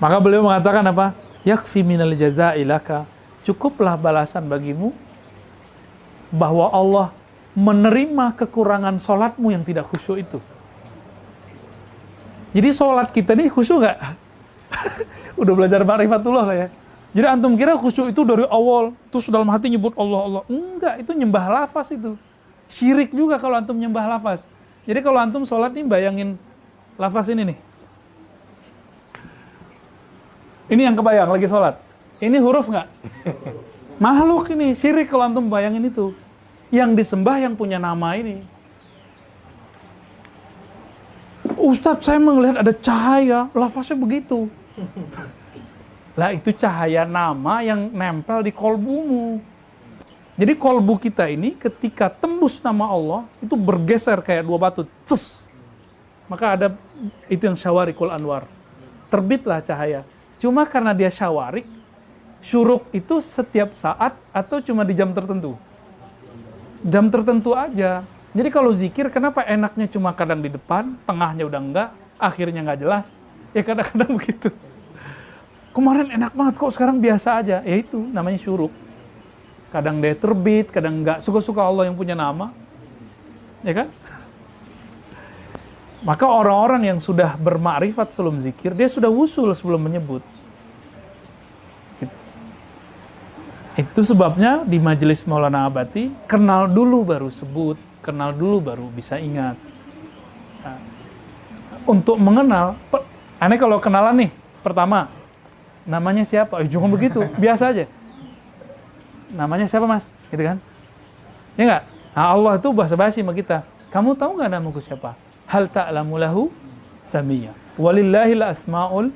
Maka beliau mengatakan apa? Yakfi minal jazaa'i laka. Cukuplah balasan bagimu bahwa Allah menerima kekurangan sholatmu yang tidak khusyuk itu. Jadi sholat kita ini khusyuk nggak? Udah belajar ma'rifatullah lah ya. Jadi antum kira khusyuk itu dari awal, terus dalam hati nyebut Allah, Allah. Enggak, itu nyembah lafaz itu. Syirik juga kalau antum nyembah lafaz. Jadi kalau antum sholat nih bayangin lafaz ini nih. Ini yang kebayang lagi sholat. Ini huruf nggak? Makhluk ini, syirik kalau antum bayangin itu. Yang disembah yang punya nama ini. Ustadz, saya melihat ada cahaya, lafaznya begitu. Lah itu cahaya nama yang nempel di kolbumu. Jadi kolbu kita ini ketika tembus nama Allah, itu bergeser kayak dua batu, ces. Maka ada itu yang syawarikul anwar. Terbitlah cahaya. Cuma karena dia syawarik, syuruk itu setiap saat atau cuma di jam tertentu? Jam tertentu aja. Jadi kalau zikir, kenapa enaknya cuma kadang di depan, tengahnya udah enggak, akhirnya enggak jelas? Ya kadang-kadang begitu. Kemarin enak banget kok, sekarang biasa aja. Ya itu, namanya syuruk. Kadang dia terbit, kadang enggak. Suka-suka Allah yang punya nama. Ya kan? Maka orang-orang yang sudah bermakrifat sebelum zikir, dia sudah wusul sebelum menyebut. Itu sebabnya di majelis Maulana Abati, kenal dulu baru sebut, kenal dulu baru bisa ingat. Nah, untuk mengenal, aneh kalau kenalan nih, pertama, namanya siapa? Jangan begitu, biasa aja. Namanya siapa mas? Gitu kan? Ya nggak? Nah, Allah itu basa-basi sama kita. Kamu tahu nggak namaku siapa? Hal ta'lamu lahu samiyya. Walillahil asma'ul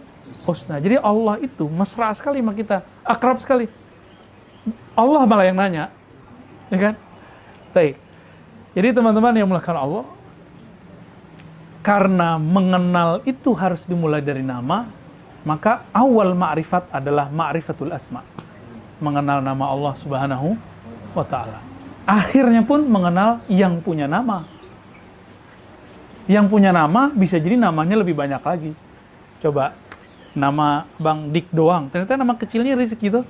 husna. Jadi Allah itu mesra sekali sama kita, akrab sekali. Allah malah yang nanya, ya kan? Baik. Jadi teman-teman yang melakukan Allah, karena mengenal itu harus dimulai dari nama, maka awal ma'rifat adalah ma'rifatul asma. Mengenal nama Allah Subhanahu wa ta'ala. Akhirnya pun mengenal yang punya nama. Yang punya nama bisa jadi namanya lebih banyak lagi. Coba nama Bang Dik doang, ternyata nama kecilnya Rizky itu.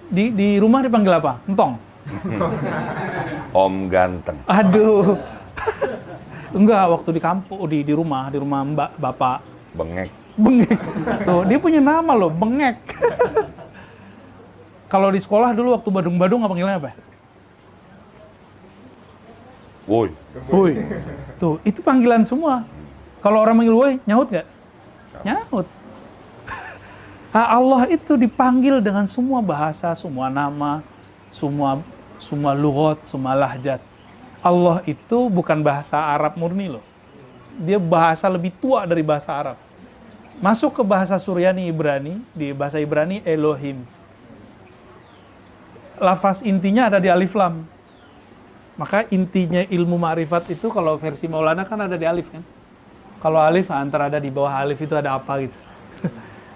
Di rumah dipanggil apa? Entong. Om Ganteng. Aduh. Enggak, waktu di kampung, di rumah Mbak, Bapak. Bengek. Bengek. Tuh, dia punya nama loh, Bengek. Kalau di sekolah dulu waktu Badung-Badung apa panggilnya apa? Woi. Woi. Tuh, itu panggilan semua. Kalau orang manggil woi, nyaut nggak? Nyaut. Allah itu dipanggil dengan semua bahasa, semua nama, semua lughat, semua lahjat. Allah itu bukan bahasa Arab murni loh. Dia bahasa lebih tua dari bahasa Arab. Masuk ke bahasa Suryani Ibrani, di bahasa Ibrani Elohim. Lafaz intinya ada di alif lam. Maka intinya ilmu ma'rifat itu kalau versi Maulana kan ada di alif kan. Kalau alif antara ada di bawah alif itu ada apa gitu.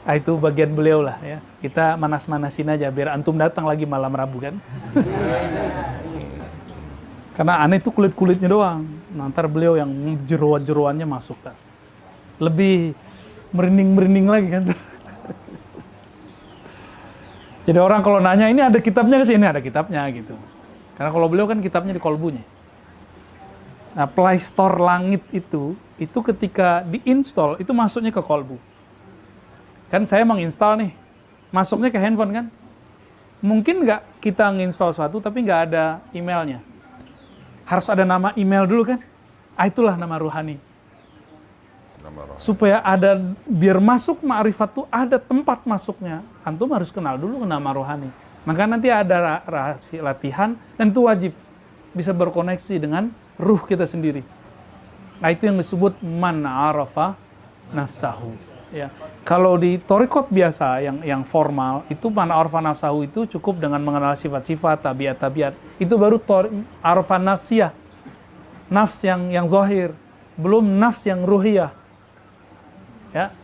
Nah, itu bagian beliau lah ya. Kita manas-manasin aja biar antum datang lagi malam Rabu kan. Karena aneh itu kulit-kulitnya doang. Nanti beliau yang jeroan-jeroannya masuk kan. Lebih merinding-merinding lagi kan. Jadi orang kalau nanya ini ada kitabnya ke sini, ada kitabnya gitu. Karena kalau beliau kan kitabnya di kolbunya. Nah, Play Store langit itu ketika diinstal itu masuknya ke kolbu. Kan saya menginstal nih, masuknya ke handphone kan. Mungkin nggak kita nginstal suatu tapi nggak ada emailnya. Harus ada nama email dulu kan. Itulah nama ruhani. Supaya ada, biar masuk ma'rifat tuh ada tempat masuknya. Antum harus kenal dulu nama ruhani. Maka nanti ada latihan dan itu wajib bisa berkoneksi dengan ruh kita sendiri. Nah itu yang disebut man arafa nafsahu. Ya. Kalau di thariqat biasa yang formal itu man arafa nafsahu itu cukup dengan mengenal sifat-sifat, tabiat-tabiat. Itu baru arafa nafsiyah. Nafs yang zahir, belum nafs yang ruhiyah. Ya.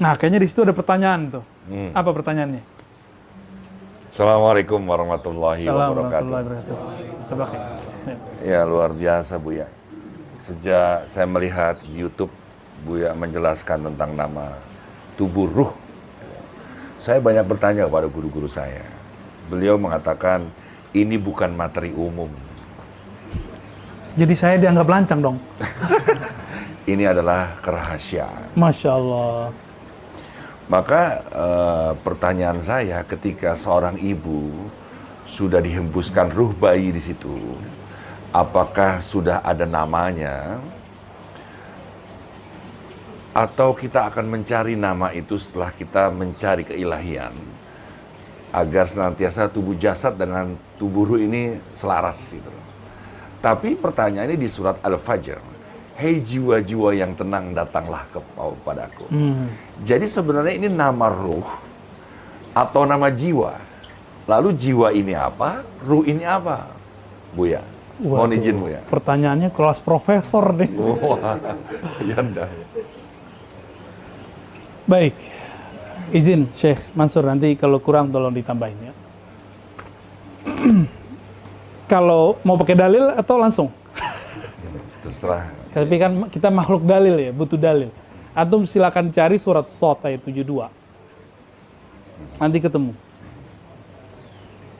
Nah, kayaknya di situ ada pertanyaan tuh. Apa pertanyaannya? Assalamualaikum warahmatullahi wabarakatuh. Ya luar biasa Bu ya. Sejak saya melihat di YouTube Buya menjelaskan tentang nama tubuh ruh. Saya banyak bertanya kepada guru-guru saya. Beliau mengatakan, ini bukan materi umum. Jadi saya dianggap lancang dong. Ini adalah kerahasiaan. Masya Allah. Maka pertanyaan saya, ketika seorang ibu sudah dihembuskan ruh bayi di situ, apakah sudah ada namanya? Atau kita akan mencari nama itu setelah kita mencari keilahian, agar senantiasa tubuh jasad dengan tubuh ruh ini selaras gitu. Tapi pertanyaannya di surat Al-Fajr, hei jiwa-jiwa yang tenang, datanglah kepadaku. Jadi sebenarnya ini nama ruh atau nama jiwa. Lalu jiwa ini apa? Ruh ini apa? Buya, mohon izin Buya. Pertanyaannya kelas profesor deh. Wah, ya dah. Baik, izin Syekh Mansur, nanti kalau kurang tolong ditambahin ya. Kalau mau pakai dalil atau langsung? Terserah. Tapi kan kita makhluk dalil ya, butuh dalil. Antum silakan cari surat Shot ayat 72. Nanti ketemu.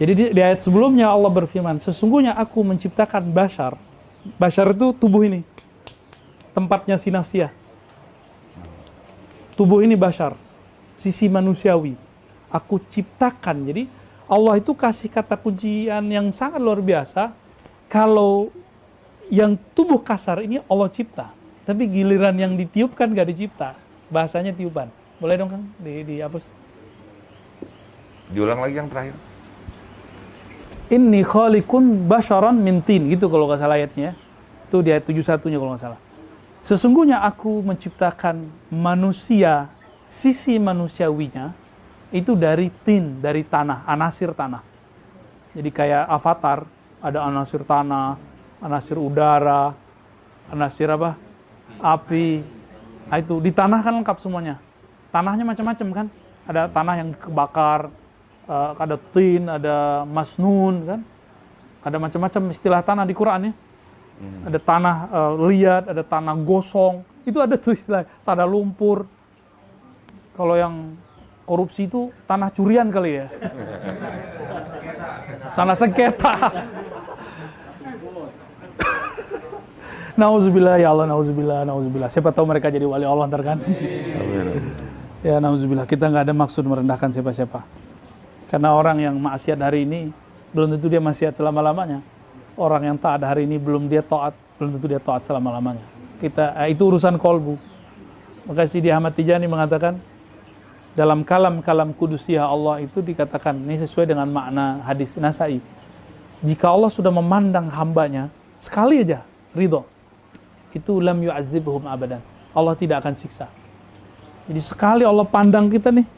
Jadi di ayat sebelumnya Allah berfirman, sesungguhnya aku menciptakan bashar. Bashar itu tubuh ini. Tempatnya si nafsiyah. Tubuh ini bashar, sisi manusiawi. Aku ciptakan. Jadi Allah itu kasih kata kuncian yang sangat luar biasa. Kalau yang tubuh kasar ini Allah cipta, tapi giliran yang ditiupkan gak dicipta. Bahasanya tiupan. Boleh dong Kang dihapus? Diulang lagi yang terakhir. Inni khaliqun basharan min tin, gitu kalau nggak salah ayatnya. Itu di ayat 71-nya kalau nggak salah. Sesungguhnya aku menciptakan manusia, sisi manusiawinya itu dari tin, dari tanah, anasir tanah. Jadi kayak avatar, ada anasir tanah, anasir udara, anasir apa? Api. Nah, itu di tanah kan lengkap semuanya. Tanahnya macam-macam kan. Ada tanah yang kebakar, ada tin, ada masnun kan. Ada macam-macam istilah tanah di Quran ya. Ada tanah liat, ada tanah gosong. Itu ada tuh istilah tanah lumpur. Kalau yang korupsi itu tanah curian kali ya. Tanah sengketa. Nauzubillah ya Allah, nauzubillah, nauzubillah. Siapa tahu mereka jadi wali Allah ntar kan. Ya nauzubillah, kita nggak ada maksud merendahkan siapa-siapa. Karena orang yang maksiat hari ini belum tentu dia maksiat selama-lamanya. Orang yang taat hari ini belum tentu dia taat selama-lamanya. Itu urusan kolbu. Maka Sidi Ahmad Tijani mengatakan dalam kalam-kalam kudusiyah Allah itu dikatakan, ini sesuai dengan makna hadis Nasai. Jika Allah sudah memandang hambanya sekali aja ridho, itu lam yu'azzibuhum abadan. Allah tidak akan siksa. Jadi sekali Allah pandang kita nih,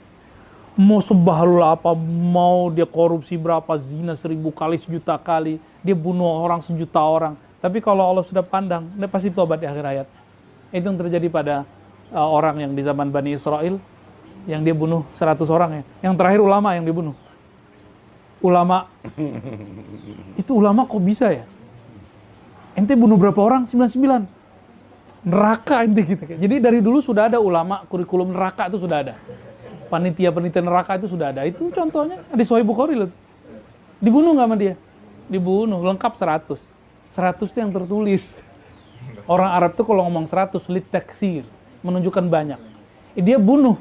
mau sebahlul apa, mau dia korupsi berapa, zina 1000 kali, 1.000.000 kali, dia bunuh orang 1.000.000 orang. Tapi kalau Allah sudah pandang, dia pasti tobat di akhir hayatnya. Itu yang terjadi pada orang yang di zaman Bani Israel, yang dia bunuh 100 orang ya. Yang terakhir ulama yang dibunuh. Ulama. Itu ulama kok bisa ya? Ente bunuh berapa orang? 99. Neraka ente gitu. Jadi dari dulu sudah ada ulama, kurikulum neraka itu sudah ada. Panitia-panitia neraka itu sudah ada. Itu contohnya di Sahih Bukhari loh. Dibunuh nggak sama dia? Dibunuh, lengkap 100. 100 itu yang tertulis. Orang Arab tuh kalau ngomong 100, litakthir, menunjukkan banyak. Dia bunuh.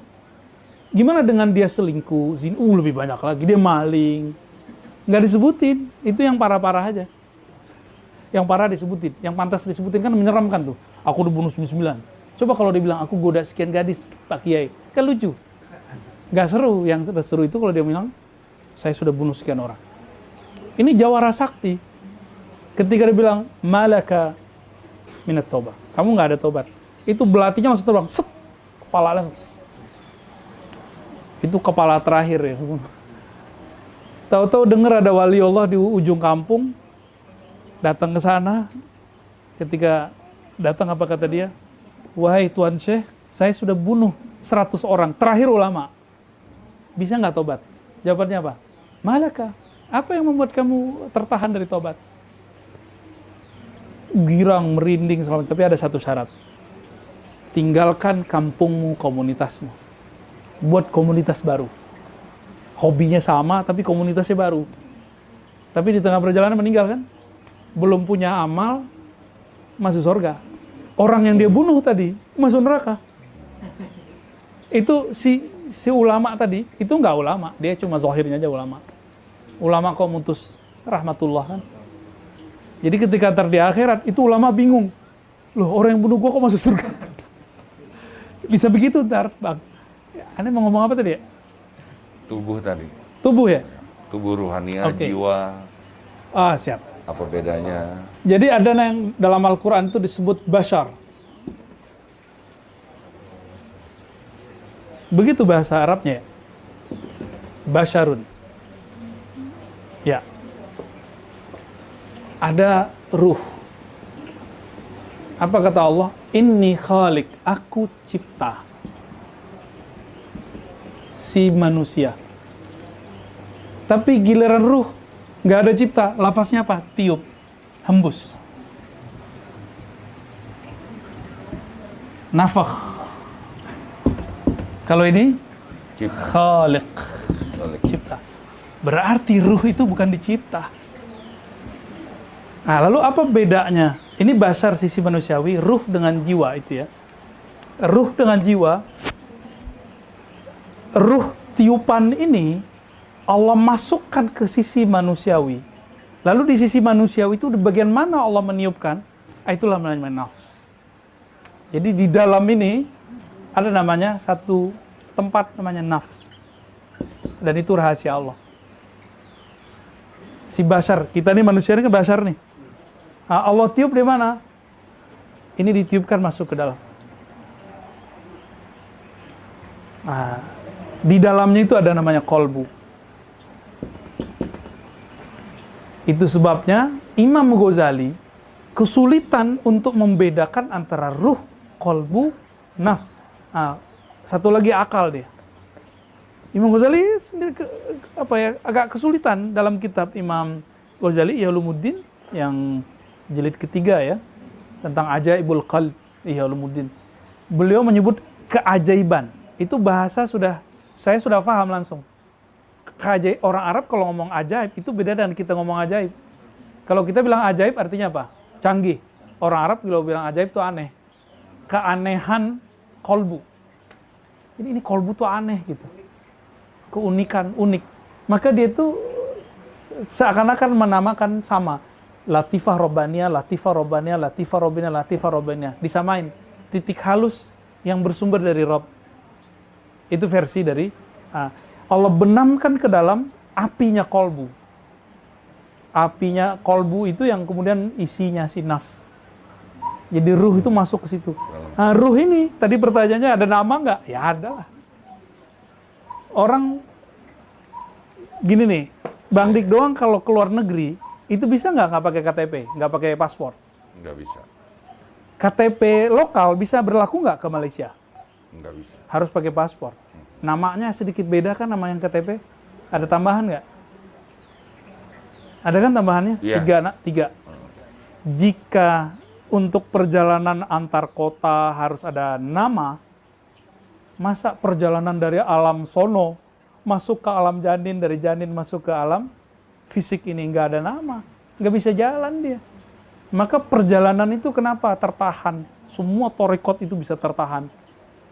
Gimana dengan dia selingkuh, zina, lebih banyak lagi. Dia maling. Nggak disebutin. Itu yang parah-parah aja. Yang parah disebutin. Yang pantas disebutin kan menyeramkan tuh. Aku udah bunuh 99. Coba kalau dia bilang, aku goda sekian gadis, Pak Kiai. Kan lucu. Nggak seru. Yang seru itu kalau dia bilang, saya sudah bunuh sekian orang. Ini jawara sakti. Ketika dia bilang, malaka minat tobat. Kamu nggak ada tobat. Itu belatinya langsung terbang. Set. Kepala langsung. Itu kepala terakhir ya. Tahu-tahu dengar ada wali Allah di ujung kampung. Datang ke sana. Ketika datang apa kata dia? Wahai Tuan Syekh, saya sudah bunuh 100 orang. Terakhir ulama. Bisa nggak tobat? Jawabannya apa? Malaka. Apa yang membuat kamu tertahan dari tobat? Girang, merinding, selamat. Tapi ada satu syarat. tinggalkan kampungmu, komunitasmu. Buat komunitas baru. Hobinya sama, tapi komunitasnya baru. Tapi di tengah perjalanan meninggal kan? Belum punya amal, masuk surga. Orang yang dia bunuh tadi, masuk neraka. Itu si ulama tadi, itu nggak ulama. Dia cuma zahirnya aja ulama. Ulama kok mutus rahmatullah kan? Jadi ketika di akhirat, itu ulama bingung. Loh, orang yang bunuh gua kok masuk surga? Bisa begitu ntar, Bang. Anda mau ngomong apa tadi ya? Tubuh tadi. Tubuh ya? Tubuh ruhania, Oke. jiwa. Ah, siap. Apa bedanya? Jadi ada yang dalam Al-Quran itu disebut bashar. Begitu bahasa Arabnya ya? Basharun. Ya. Ada ruh. Apa kata Allah? Inni khalik, aku cipta si manusia. Tapi giliran ruh, nggak ada cipta. Lafaznya apa? Tiup, hembus. Nafakh. Kalau ini Cipta. khaliq, cipta. Berarti ruh itu bukan dicipta. Nah, lalu apa bedanya? Ini bashar sisi manusiawi, ruh dengan jiwa itu ya. Ruh dengan jiwa, ruh tiupan ini Allah masukkan ke sisi manusiawi. Lalu di sisi manusiawi itu di bagian mana Allah meniupkan? Itulah namanya nafs. Jadi di dalam ini ada namanya satu tempat namanya nafs. Dan itu rahasia Allah. Si bashar, kita nih manusia ini kan bashar nih. Nah, Allah tiup di mana? Ini ditiupkan masuk ke dalam. Nah, di dalamnya itu ada namanya kolbu. Itu sebabnya Imam Ghazali kesulitan untuk membedakan antara ruh, kolbu, nafs. Nah, satu lagi akal dia. Imam Ghazali sendiri agak kesulitan dalam kitab Imam Ghazali Ihya Ulumuddin yang jilid ketiga ya, tentang Ajaibul Qalb Ihya Ulumuddin. Beliau menyebut keajaiban. Itu bahasa saya sudah paham langsung. Orang Arab kalau ngomong ajaib itu beda dengan kita ngomong ajaib. Kalau kita bilang ajaib artinya apa? Canggih. Orang Arab kalau bilang ajaib itu aneh. Keanehan kolbu. Ini kolbu tuh aneh gitu. Keunikan, unik. Maka dia itu seakan-akan menamakan sama. Latifah Robbaniyah, Latifah Robbaniyah, Latifah Robbaniyah, Latifah Robbaniyah. Disamain. Titik halus yang bersumber dari Rob. Itu versi dari Allah benamkan ke dalam apinya kolbu. Apinya kolbu itu yang kemudian isinya si nafs. Jadi ruh itu masuk ke situ. Nah, ruh ini, tadi pertanyaannya ada nama nggak? Ya ada lah. Orang gini nih, Bang Dik doang kalau keluar negeri, itu bisa nggak pakai KTP, nggak pakai paspor? Nggak bisa. KTP lokal bisa berlaku nggak ke Malaysia? Nggak bisa. Harus pakai paspor. Namanya sedikit beda kan nama yang KTP? Ada tambahan nggak? Ada kan tambahannya? Iya. Tiga. Jika untuk perjalanan antar kota harus ada nama, masa perjalanan dari alam sono masuk ke alam janin, dari janin masuk ke alam fisik ini nggak ada nama, nggak bisa jalan dia. Maka perjalanan itu kenapa tertahan? Semua torikot itu bisa tertahan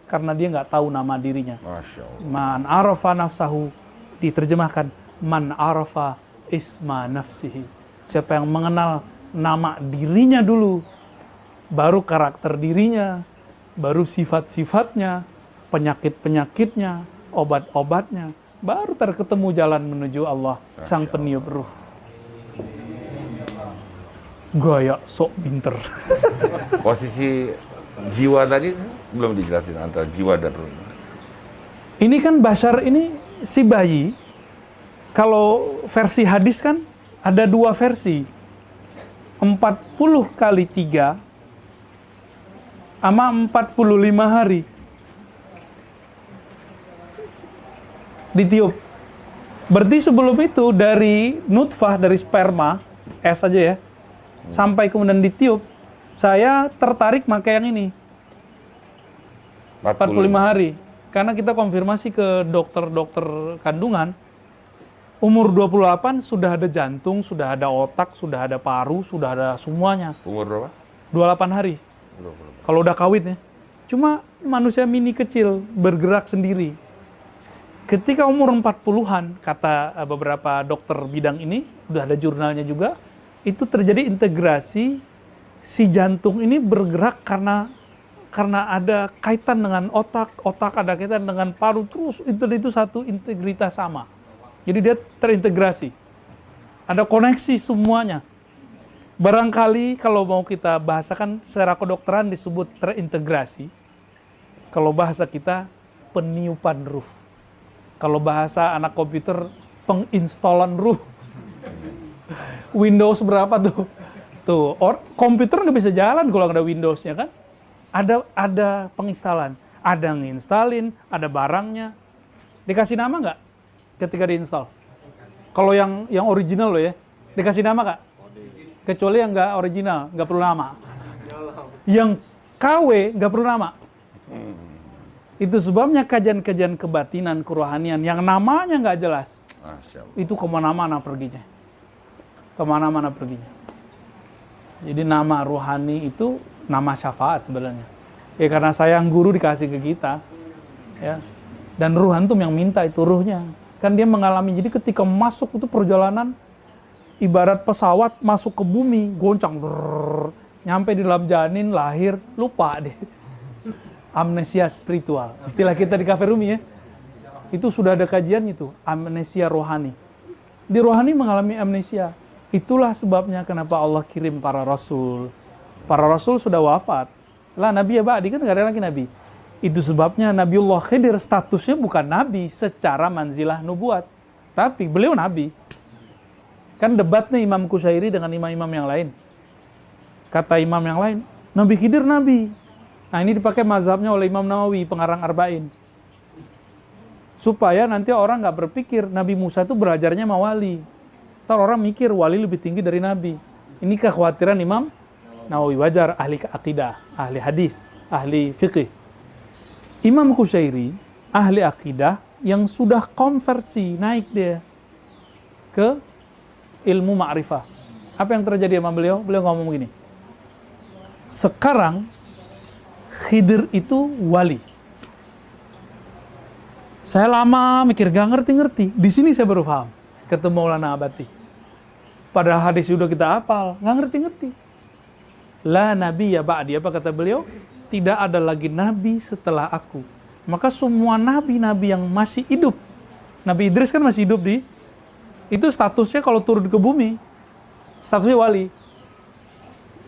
karena dia nggak tahu nama dirinya. Masya Allah. Man arafa nafsahu, diterjemahkan man arafa isma nafsihi. Siapa yang mengenal nama dirinya dulu, baru karakter dirinya, baru sifat-sifatnya, penyakit-penyakitnya, obat-obatnya, baru terketemu jalan menuju Allah, sang peniup ruh. Gaya sok pinter. Posisi jiwa tadi belum dijelasin antara jiwa dan ruh. Ini kan bashar ini si bayi. Kalau versi hadis kan ada dua versi. 40 kali 3 sama 45 hari ditiup. Berarti sebelum itu dari nutfah, dari sperma, S aja ya, sampai kemudian ditiup, saya tertarik pakai yang ini. 45 hari. Karena kita konfirmasi ke dokter-dokter kandungan, umur 28 sudah ada jantung, sudah ada otak, sudah ada paru, sudah ada semuanya. Umur berapa? 28 hari. Kalau udah kawin ya. Cuma manusia mini kecil, bergerak sendiri. Ketika umur 40-an, kata beberapa dokter bidang ini, udah ada jurnalnya juga, itu terjadi integrasi, si jantung ini bergerak karena ada kaitan dengan otak, otak ada kaitan dengan paru, terus itu satu integritas sama. Jadi dia terintegrasi. Ada koneksi semuanya. Barangkali kalau mau kita bahasakan secara kedokteran disebut terintegrasi. Kalau bahasa kita peniupan ruh. Kalau bahasa anak komputer penginstalan ruh. Windows berapa tuh? Tuh, komputer nggak bisa jalan kalau nggak ada Windows-nya kan? Ada penginstalan, ada nginstalin, ada barangnya. Dikasih nama nggak ketika diinstal? Kalau yang original loh ya, dikasih nama nggak? Kecuali yang nggak original, nggak perlu nama. Yang KW nggak perlu nama. Itu sebabnya kajian-kajian kebatinan, kerohanian yang namanya nggak jelas. Itu kemana-mana perginya. Kemana-mana perginya. Jadi nama rohani itu nama syafaat sebenarnya. Ya karena sayang guru dikasih ke kita. Ya. Dan ruh antum yang minta itu ruhnya. Kan dia mengalami, jadi ketika masuk itu perjalanan, ibarat pesawat masuk ke bumi, goncang. Nyampe di dalam janin, lahir, lupa deh. Amnesia spiritual. Istilah kita di Cafe Rumi ya. Itu sudah ada kajian itu, amnesia rohani. Di rohani mengalami amnesia. Itulah sebabnya kenapa Allah kirim para rasul. Para rasul sudah wafat. Lah Nabi ya Ba'di kan nggak ada lagi Nabi. Itu sebabnya Nabiullah Khidir statusnya bukan Nabi secara manzilah nubuat. Tapi beliau Nabi. Kan debatnya Imam Qushairi dengan imam-imam yang lain. Kata imam yang lain, Nabi Khidir Nabi. Nah ini dipakai mazhabnya oleh Imam Nawawi, pengarang Arba'in. Supaya nanti orang nggak berpikir Nabi Musa itu belajarnya sama wali. Ntar orang mikir wali lebih tinggi dari Nabi. Ini kekhawatiran Imam Nawawi, wajar, ahli akidah, ahli hadis, ahli fikih. Imam Qushairi, ahli akidah yang sudah konversi, naik dia ke ilmu ma'rifah. Apa yang terjadi sama beliau? Beliau ngomong begini, sekarang Khidir itu wali. Saya lama mikir, gak ngerti-ngerti. Di sini saya baru paham, ketemu Maulana Abati. Padahal hadis sudah kita hafal, gak ngerti-ngerti. La nabi ya ba'di, apa kata beliau? Tidak ada lagi nabi setelah aku. Maka semua nabi-nabi yang masih hidup, Nabi Idris kan masih hidup itu statusnya kalau turun ke bumi, statusnya wali.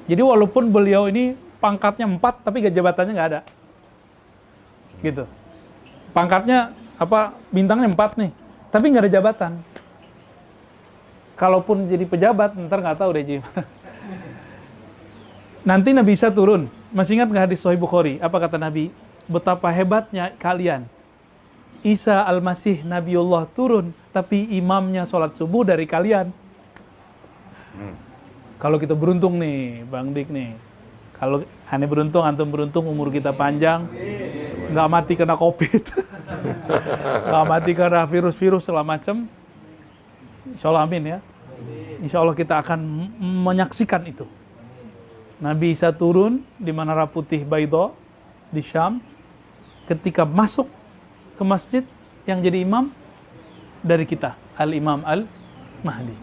Jadi walaupun beliau ini pangkatnya 4, tapi jabatannya nggak ada. Gitu. Pangkatnya, bintangnya 4 nih, tapi nggak ada jabatan. Kalaupun jadi pejabat, ntar nggak tahu deh gimana. Nanti Nabi Isa turun. Masih ingat nggak hadis Sahih Bukhari? Apa kata Nabi? Betapa hebatnya kalian. Isa Al-Masih Nabiullah turun, tapi imamnya sholat subuh dari kalian. Kalau kita beruntung nih, Bang Dik nih. Kalau aneh beruntung, antum beruntung, umur kita panjang. Nggak mati kena COVID. Nggak mati karena virus-virus segala macam. Insya Allah amin ya. Insya Allah kita akan menyaksikan itu. Nabi Isa turun di Menara Putih Baido di Syam. Ketika masuk ke masjid, yang jadi imam dari kita, Al-Imam Al-Mahdi.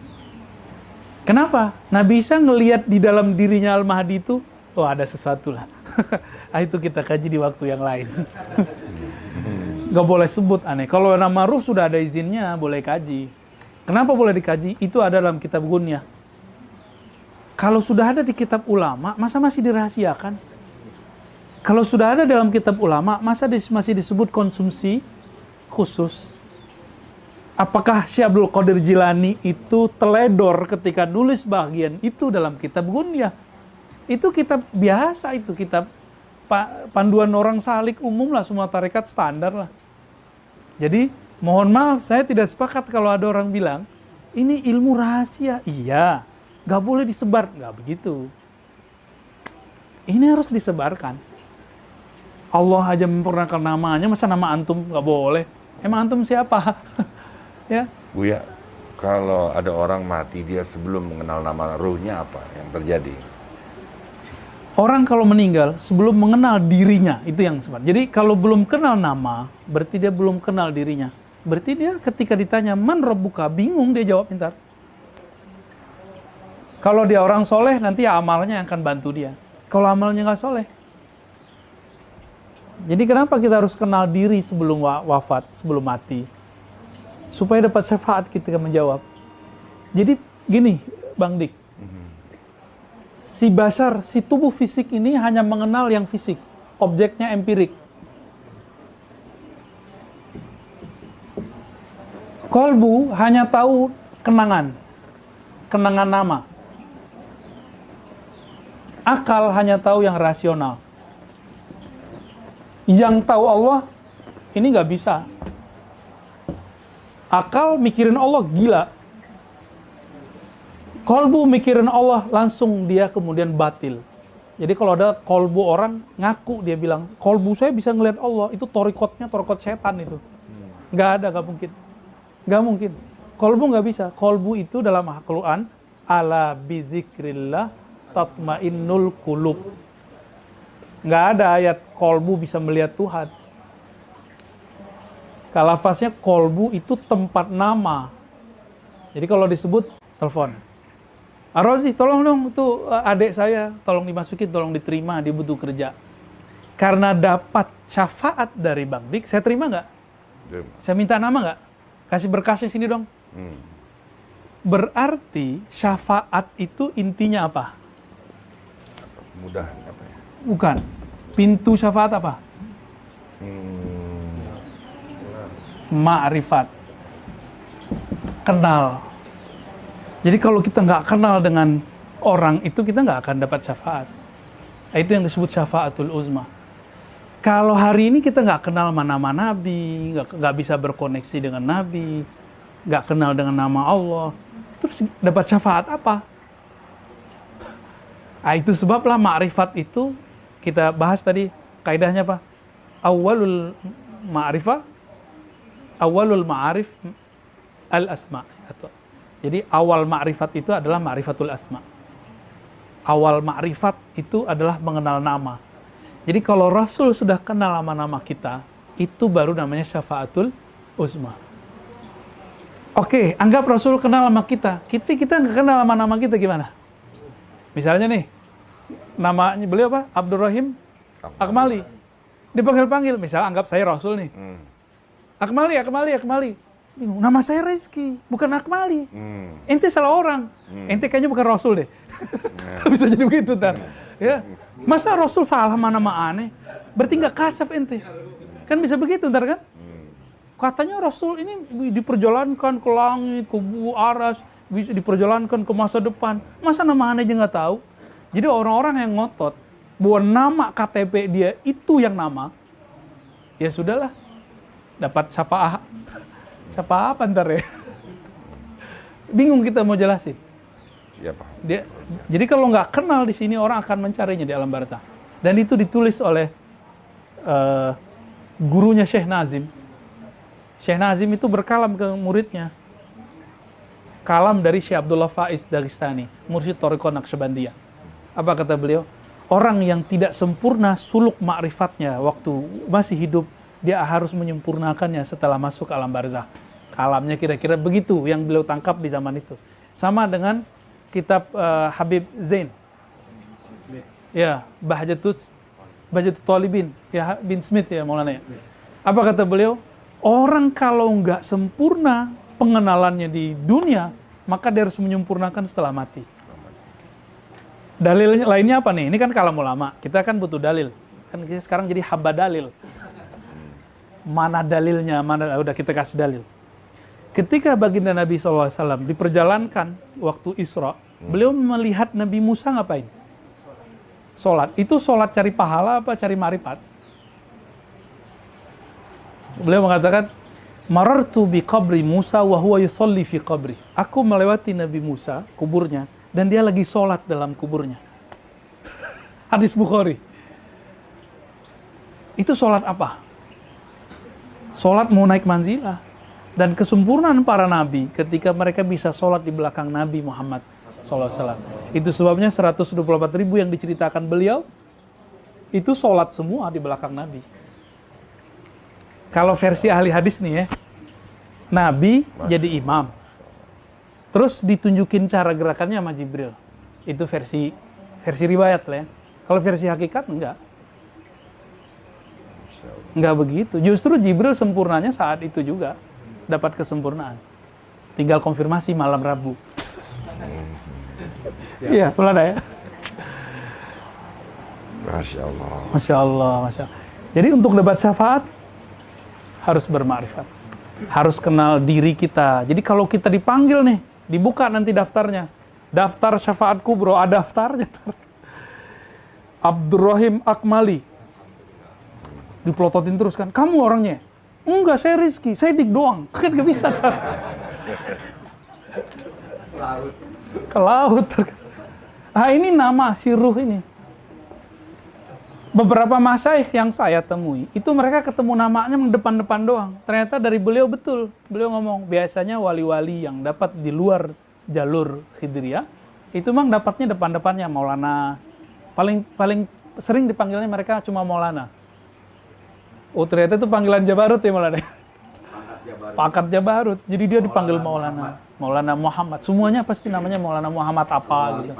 Kenapa? Nabi Isa ngelihat di dalam dirinya Al-Mahdi itu, oh ada sesuatu lah. Itu kita kaji di waktu yang lain. Gak boleh sebut aneh. Kalau nama ruh sudah ada izinnya, boleh kaji. Kenapa boleh dikaji? Itu ada dalam kitab Gunyah. Kalau sudah ada di kitab ulama, masa masih dirahasiakan? Kalau sudah ada dalam kitab ulama, masa masih disebut konsumsi khusus? Apakah Syekh Abdul Qadir Jilani itu teledor ketika nulis bagian itu dalam kitab Gunyah? Itu kitab biasa, itu kitab panduan orang salik umum lah, semua tarekat standar lah. Jadi, mohon maaf, saya tidak sepakat kalau ada orang bilang, ini ilmu rahasia. Iya. Gak boleh disebar, gak begitu. Ini harus disebarkan. Allah aja memperkenalkan namanya, masa nama antum nggak boleh? Emang antum siapa? Ya, Buya, kalau ada orang mati dia sebelum mengenal nama ruhnya, apa yang terjadi? orang kalau meninggal sebelum mengenal dirinya, itu yang sebenarnya. Jadi kalau belum kenal nama, berarti dia belum kenal dirinya. Berarti dia ketika ditanya, man rabbuka, bingung dia jawab pintar. Kalau dia orang soleh, nanti ya amalnya yang akan bantu dia. Kalau amalnya nggak soleh. Jadi kenapa kita harus kenal diri sebelum wafat, sebelum mati? Supaya dapat syafaat ketika menjawab. Jadi gini, Bang Dik. Si basar, si tubuh fisik ini hanya mengenal yang fisik. Objeknya empirik. Kolbu hanya tahu kenangan. Kenangan nama. Akal hanya tahu yang rasional. Yang tahu Allah, ini nggak bisa. Akal mikirin Allah gila. Kolbu mikirin Allah, langsung dia kemudian batil. Jadi kalau ada kolbu orang ngaku, dia bilang, kolbu saya bisa ngelihat Allah, itu torikot setan itu. Nggak ada, nggak mungkin. Nggak mungkin. Kolbu nggak bisa. Kolbu itu dalam Al-Quran, ala bizikrillah tatmainnul qulub. Nggak ada ayat kolbu bisa melihat Tuhan. Lafaznya kolbu itu tempat nama. Jadi kalau disebut, telepon. Arozi, tolong dong, itu adik saya, tolong dimasukin, tolong diterima, dia butuh kerja. Karena dapat syafaat dari Bang Dik, saya terima nggak? Saya minta nama nggak? Kasih berkasnya sini dong. Berarti syafaat itu intinya apa? Mudah apa ya? Bukan. Pintu syafaat apa? Ma'rifat. Kenal. Jadi kalau kita nggak kenal dengan orang itu, kita nggak akan dapat syafaat. Itu yang disebut syafaatul uzma. Kalau hari ini kita nggak kenal nama Nabi, nggak bisa berkoneksi dengan Nabi, nggak kenal dengan nama Allah, terus dapat syafaat apa? Nah, itu sebablah ma'rifat itu kita bahas tadi, kaidahnya apa? Awalul ma'arif al-asma. Jadi awal ma'rifat itu adalah ma'rifatul asma. Awal ma'rifat itu adalah mengenal nama. Jadi kalau Rasul sudah kenal nama-nama kita, itu baru namanya syafaatul uzma. Oke, anggap Rasul kenal nama kita. Kita nggak kenal nama-nama kita gimana? Misalnya nih, namanya beliau apa? Abdurrahim Akmali. Dipanggil-panggil, misal anggap saya Rasul nih. Akmali. Bingung, nama saya Rizky, bukan Akmali. Ente salah orang. Ente kayaknya bukan Rasul deh. Bisa jadi begitu, Tar. Ya. Masa Rasul salah nama aneh? Berarti nggak kasaf ente. Kan bisa begitu, Tar kan? Katanya Rasul ini diperjalankan ke langit, ke aras, bisa diperjalankan ke masa depan. Masa nama aneh aja nggak tahu? Jadi orang-orang yang ngotot bahwa nama KTP dia itu yang nama, ya sudahlah, dapat syafaat. Siapa apa ntar ya? Bingung kita mau jelasin. Ya, Pak. Jadi kalau nggak kenal di sini, orang akan mencarinya di alam barzakh. Dan itu ditulis oleh gurunya Syekh Nazim. Syekh Nazim itu berkalam ke muridnya. Kalam dari Syekh Abdullah Faiz Dagestani, mursyid Thariqah Naqsyabandiyah. Apa kata beliau? Orang yang tidak sempurna suluk ma'rifatnya waktu masih hidup, dia harus menyempurnakannya setelah masuk ke alam barzakh. Alamnya kira-kira begitu yang beliau tangkap di zaman itu. Sama dengan kitab Habib Zain. Ya, Bahjatut Talibin, ya bin Smith ya Maulana ya. Apa kata beliau? Orang kalau nggak sempurna pengenalannya di dunia, maka dia harus menyempurnakan setelah mati. Dalilnya lainnya apa nih? Ini kan kalam ulama. Kita kan butuh dalil. Kan sekarang jadi haba dalil. Mana dalilnya? Udah kita kasih dalil. Ketika baginda Nabi SAW diperjalankan waktu Isra, beliau melihat Nabi Musa ngapain? Sholat. Itu sholat cari pahala apa cari marifat? Beliau mengatakan, marartu bi qabri Musa wa huwa yusalli fi qabri. Aku melewati Nabi Musa, kuburnya, dan dia lagi sholat dalam kuburnya. Hadis Bukhari. Itu sholat apa? Sholat mau naik manzilah. Dan kesempurnaan para nabi ketika mereka bisa sholat di belakang Nabi Muhammad SAW. Itu sebabnya 124.000 yang diceritakan beliau, itu sholat semua di belakang Nabi. Kalau versi ahli hadis nih ya, Nabi jadi imam. Terus ditunjukin cara gerakannya sama Jibril. Itu versi riwayat lah ya. Kalau versi hakikat enggak. Enggak begitu. Justru Jibril sempurnanya saat itu juga. Dapat kesempurnaan. Tinggal konfirmasi malam Rabu. Iya, pelada ya. Masya Allah. Masya Allah, Masya Allah. Jadi untuk debat syafaat, harus bermakrifat. Harus kenal diri kita. Jadi kalau kita dipanggil nih, dibuka nanti daftarnya. Daftar syafaat kubro, ada daftarnya. Abdurrahim Akmali. Dipelototin terus kan, kamu orangnya? Enggak, saya Rizky, saya dik doang. Kan gak bisa. Ke laut. Ah, ini nama si Ruh ini. Beberapa masyaikh yang saya temui, itu mereka ketemu namanya depan-depan doang. Ternyata dari beliau betul. Beliau ngomong, biasanya wali-wali yang dapat di luar jalur Khidriyah, itu memang dapatnya depan-depannya Maulana. Paling sering dipanggilnya mereka cuma Maulana. Oh ternyata itu panggilan Jabarut ya Maulana. Pangkat Jabarut. Jadi dia dipanggil Maulana. Maulana Muhammad. Semuanya pasti namanya Maulana Muhammad apa gitu.